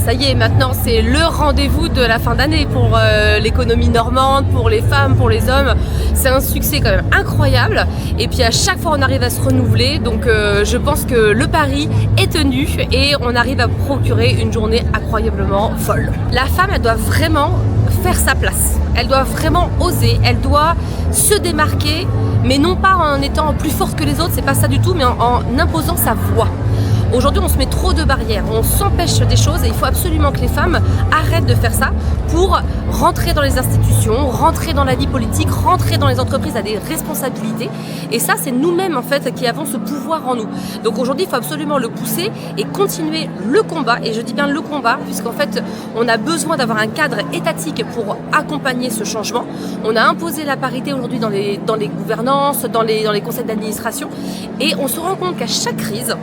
ça y est, maintenant c'est le rendez-vous de la fin d'année pour l'économie normande, pour les femmes, pour les hommes. C'est un succès quand même incroyable. Et puis à chaque fois on arrive à se renouveler. Donc je pense que le pari est tenu et on arrive à procurer une journée incroyablement folle. La femme, elle doit vraiment faire sa place. Elle doit vraiment oser, elle doit se démarquer, mais non pas en étant plus forte que les autres, c'est pas ça du tout, mais en imposant sa voix. Aujourd'hui, on se met trop de barrières, on s'empêche des choses et il faut absolument que les femmes arrêtent de faire ça pour rentrer dans les institutions, rentrer dans la vie politique, rentrer dans les entreprises à des responsabilités. Et ça, c'est nous-mêmes en fait qui avons ce pouvoir en nous. Donc aujourd'hui, il faut absolument le pousser et continuer le combat. Et je dis bien le combat, puisqu'en fait, on a besoin d'avoir un cadre étatique pour accompagner ce changement. On a imposé la parité aujourd'hui dans les gouvernances, dans les conseils d'administration. Et on se rend compte qu'à chaque crise,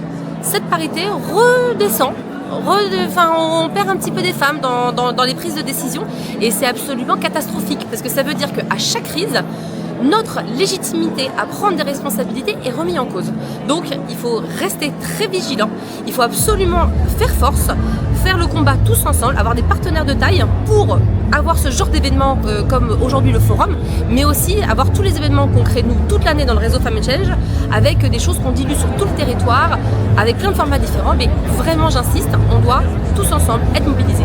cette parité redescend, on perd un petit peu des femmes dans les prises de décision et c'est absolument catastrophique parce que ça veut dire qu'à chaque crise, notre légitimité à prendre des responsabilités est remise en cause. Donc il faut rester très vigilant, il faut absolument faire force, faire le combat tous ensemble, avoir des partenaires de taille pour avoir ce genre d'événements comme aujourd'hui le forum, mais aussi avoir tous les événements qu'on crée nous toute l'année dans le réseau Femmes Challenge avec des choses qu'on dilue sur tout le territoire, avec plein de formats différents, mais vraiment j'insiste, on doit tous ensemble être mobilisés.